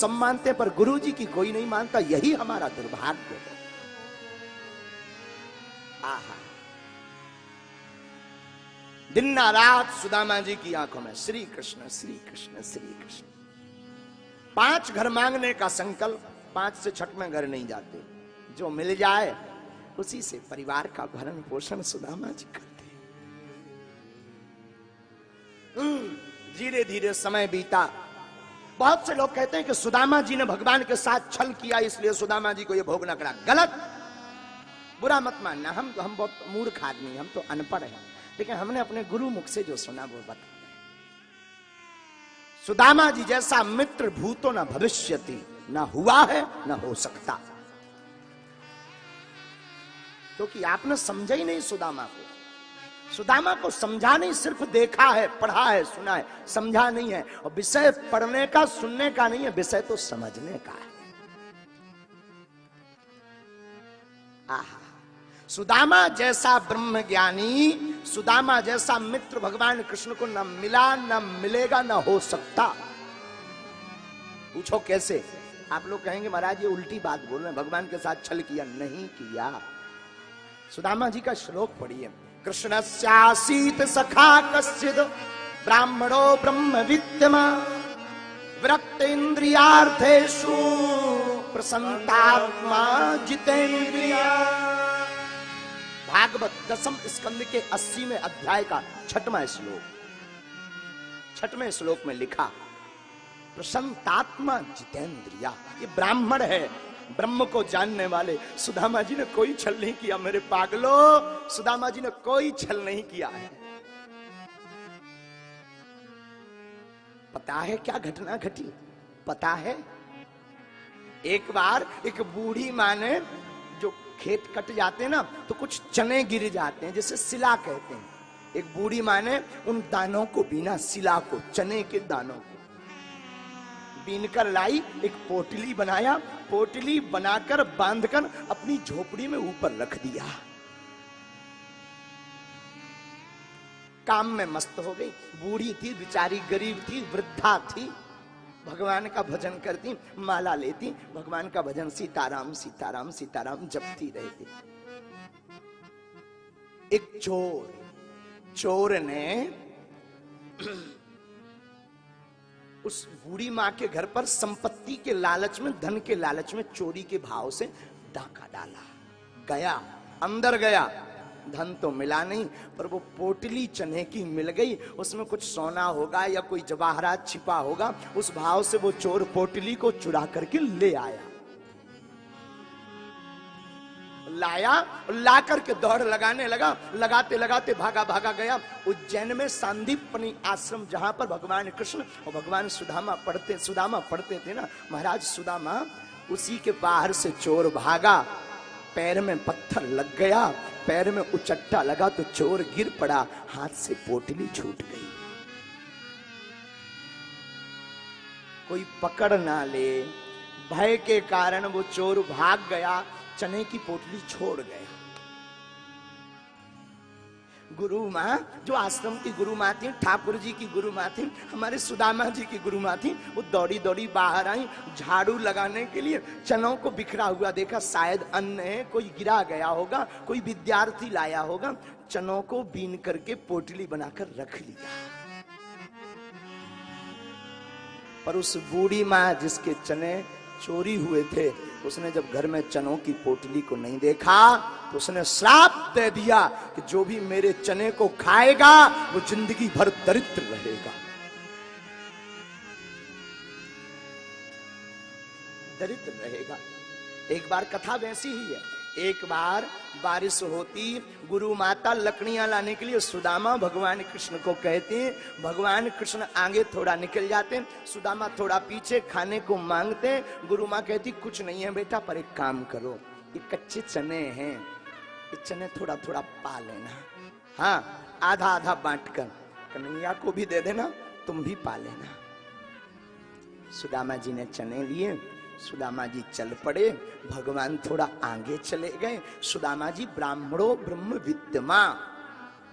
सब मानते हैं पर गुरु जी की कोई नहीं मानता, यही हमारा दुर्भाग्य है। आहा, दिन रात सुदामा जी की आंखों में श्री कृष्ण श्री कृष्ण श्री कृष्ण। 5 घर मांगने का संकल्प, 5 से छठवें घर नहीं जाते, जो मिल जाए उसी से परिवार का भरण पोषण सुदामा जी करते। धीरे धीरे समय बीता। बहुत से लोग कहते हैं कि सुदामा जी ने भगवान के साथ छल किया इसलिए सुदामा जी को यह भोगना पड़ा। गलत, बुरा मत मानना, हम बहुत मूर्ख आदमी, हम तो अनपढ़ हैं, लेकिन हमने अपने गुरु मुख से जो सुना वो बता। सुदामा जी जैसा मित्र भूतो न भविष्यति, न हुआ है न हो सकता, क्योंकि आपने समझा ही नहीं सुदामा को। सुदामा को समझा नहीं, सिर्फ देखा है, पढ़ा है, सुना है, समझा नहीं है। और विषय पढ़ने का सुनने का नहीं है, विषय तो समझने का है। आहा, सुदामा जैसा ब्रह्म ज्ञानी, सुदामा जैसा मित्र भगवान कृष्ण को न मिला, न मिलेगा, न हो सकता। पूछो कैसे? आप लोग कहेंगे महाराज ये उल्टी बात बोल रहे हैं, भगवान के साथ छल किया। नहीं किया। सुदामा जी का श्लोक पढ़िए। कृष्णस्यासीत सखा कश्चिद ब्राह्मणो ब्रह्म विद्यमा विरक्त इंद्रियार्थेषु प्रसन्नात्मा जितेंद्रिया। भागवत 10 स्कंद के 80वें अध्याय का 6वां श्लोक। 6वें श्लोक में लिखा प्रसन्नात्मा जितेंद्रिया। ये ब्राह्मण है, ब्रह्म को जानने वाले। सुदामा जी ने कोई छल नहीं किया मेरे पागलों, सुदामा जी ने कोई छल नहीं किया है। पता है क्या घटना घटी? पता है, एक बार एक बूढ़ी माँ ने, जो खेत कट जाते ना तो कुछ चने गिर जाते हैं, जैसे सिला कहते हैं, एक बूढ़ी माँ ने उन दानों को बीना, सिला को, चने के दानों को बीनकर लाई, एक पोटली बनाया, पोटली बनाकर बांधकर अपनी झोपड़ी में ऊपर रख दिया। काम में मस्त हो गई। बूढ़ी थी बेचारी, गरीब थी, वृद्धा थी, भगवान का भजन करती, माला लेती, भगवान का भजन सीताराम सीताराम सीताराम जपती रहती। एक चोर ने उस बूढ़ी माँ के घर पर संपत्ति के लालच में, धन के लालच में, चोरी के भाव से डाका डाला। गया, अंदर गया, धन तो मिला नहीं, पर वो पोटली चने की मिल गई। उसमें कुछ सोना होगा या कोई जवाहरात छिपा होगा, उस भाव से वो चोर पोटली को चुरा करके ले आया। लाया, ला करके दौड़ लगाने लगा, लगाते लगाते भागा भागा गया उज्जैन में सांदीपनी आश्रम, जहां पर भगवान कृष्ण और भगवान सुदामा पढ़ते थे ना महाराज। सुदामा, उसी के बाहर से चोर भागा, पैर में पत्थर लग गया, पैर में उचट्टा लगा तो चोर गिर पड़ा, हाथ से पोटली छूट गई। कोई पकड़ ना ले, भय के कारण वो चोर भाग गया, चने की पोटली छोड़ गया। गुरु माँ, जो आश्रम की गुरु माँ थी, ठाकुर जी की गुरु माँ थी, हमारे सुदामा जी की गुरु माँ थी, वो दौड़ी दौड़ी बाहर आई झाड़ू लगाने के लिए। चनों को बिखरा हुआ देखा, शायद अन्न है, कोई गिरा गया होगा, कोई विद्यार्थी लाया होगा। चनों को बीन करके पोटली बनाकर रख लिया। पर उस बूढ़ी माँ जिसके चने चोरी हुए थे, उसने जब घर में चनों की पोटली को नहीं देखा तो उसने श्राप दे दिया कि जो भी मेरे चने को खाएगा वो जिंदगी भर दरिद्र रहेगा। दरिद्र रहेगा। एक बार कथा वैसी ही है। एक बार बारिश होती, गुरु माता लकड़ियां लाने के लिए सुदामा भगवान कृष्ण को कहते हैं, भगवान कृष्ण आगे थोड़ा निकल जाते, सुदामा थोड़ा पीछे खाने को मांगते। गुरु माँ कहती कुछ नहीं है बेटा, पर एक काम करो, ये कच्चे चने हैं, ये चने थोड़ा थोड़ा पा लेना, हाँ आधा आधा बांटकर कन्हैया को भी दे देना, तुम भी पा लेना। सुदामा जी ने चने लिए, सुदामा जी चल पड़े, भगवान थोड़ा आगे चले गए। सुदामा जी ब्राह्मणो ब्रह्म विद्यमा,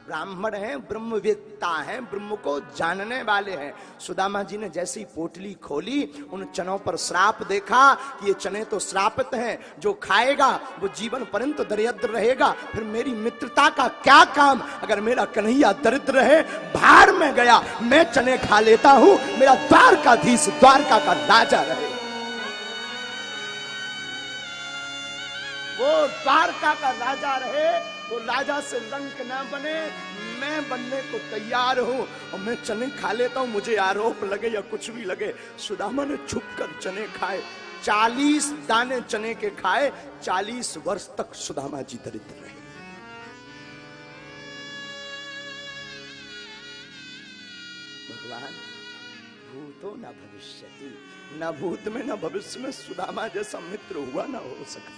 ब्राह्मण हैं, ब्रह्मवेत्ता हैं, ब्रह्म को जानने वाले हैं। सुदामा जी ने जैसी पोटली खोली, उन चनों पर श्राप देखा कि ये चने तो श्रापित हैं, जो खाएगा वो जीवन पर्यंत दरिद्र रहेगा, फिर मेरी मित्रता का क्या काम। अगर मेरा कन्हैया दरिद्र है, भाड़ में गया, मैं चने खा लेता हूं, मेरा द्वारकाधीश द्वारका का राजा रहे। वो द्वारका का राजा रहे, वो राजा से रंक ना बने। मैं बनने को तैयार हूं और मैं चने खा लेता हूं, मुझे आरोप लगे या कुछ भी लगे। सुदामा ने छुप कर चने खाए, 40 दाने चने के खाए। 40 वर्ष तक सुदामा जी दरिद्र रहे। भगवान भूतो न भविष्यति, न भूत में न भविष्य में सुदामा जैसा मित्र हुआ ना हो सकता।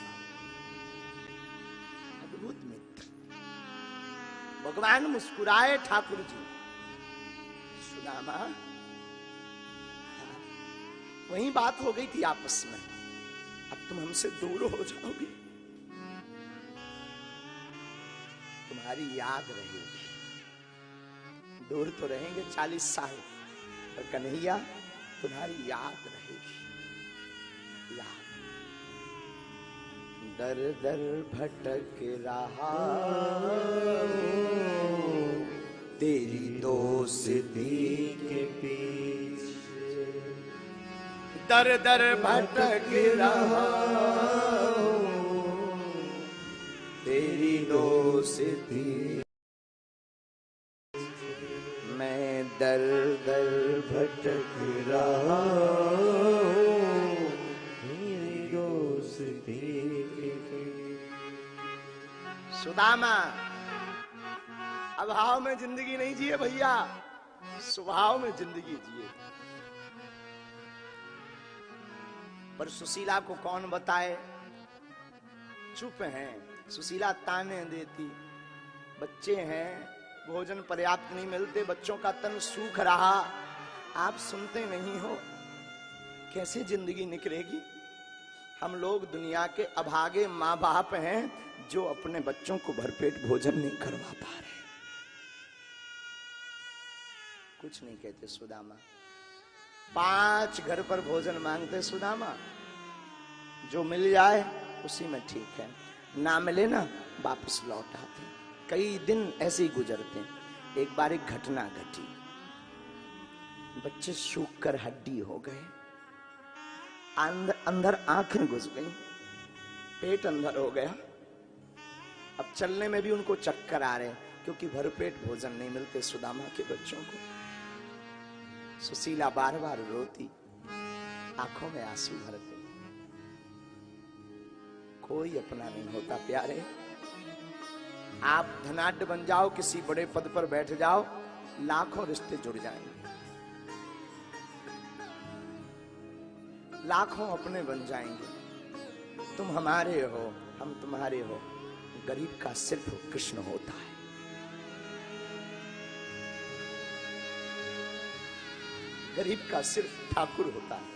अद्भुत मित्र। भगवान मुस्कुराए, ठाकुर जी सुदामा, वही बात हो गई थी आपस में, अब तुम हमसे दूर हो जाओगे, तुम्हारी याद रहेगी। दूर तो रहेंगे 40 साल, पर कन्हैया तुम्हारी याद रहेगी। याद दर दर भटक रहा तेरी दोस्ती के पीछे, दर दर भटक रहा तेरी दोस्ती, मैं दर दर भटक रहा मेरी दोस्ती। सुदामा, अभाव में जिंदगी नहीं जिए भैया, स्वभाव में जिंदगी जिए। पर सुशीला को कौन बताए, चुप हैं। सुशीला ताने देती, बच्चे हैं, भोजन पर्याप्त नहीं मिलते, बच्चों का तन सूख रहा, आप सुनते नहीं हो, कैसे जिंदगी निकलेगी। हम लोग दुनिया के अभागे माँ बाप हैं जो अपने बच्चों को भरपेट भोजन नहीं करवा पा रहे। कुछ नहीं कहते सुदामा, 5 घर पर भोजन मांगते सुदामा, जो मिल जाए उसी में ठीक है, ना मिले ना वापस लौट आते। कई दिन ऐसे ही गुजरते। एक बार एक घटना घटी, बच्चे सूख कर हड्डी हो गए, अंदर आंखें घुस गई, पेट अंदर हो गया, अब चलने में भी उनको चक्कर आ रहे, क्योंकि भरपेट भोजन नहीं मिलते सुदामा के बच्चों को। सुशीला बार बार रोती, आंखों में आंसू भरते। कोई अपना नहीं होता प्यारे। आप धनाढ्य बन जाओ, किसी बड़े पद पर बैठ जाओ, लाखों रिश्ते जुड़ जाएंगे, लाखों अपने बन जाएंगे। तुम हमारे हो, हम तुम्हारे हो, गरीब का सिर्फ कृष्ण होता है। गरीब का सिर्फ ठाकुर होता है,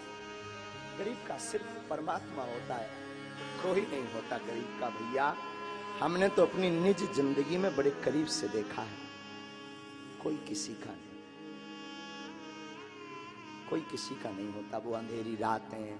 गरीब का सिर्फ परमात्मा होता है, कोई नहीं होता गरीब का भैया। हमने तो अपनी निज जिंदगी में बड़े करीब से देखा है, कोई किसी का नहीं, कोई किसी का नहीं होता। वो अंधेरी रातें,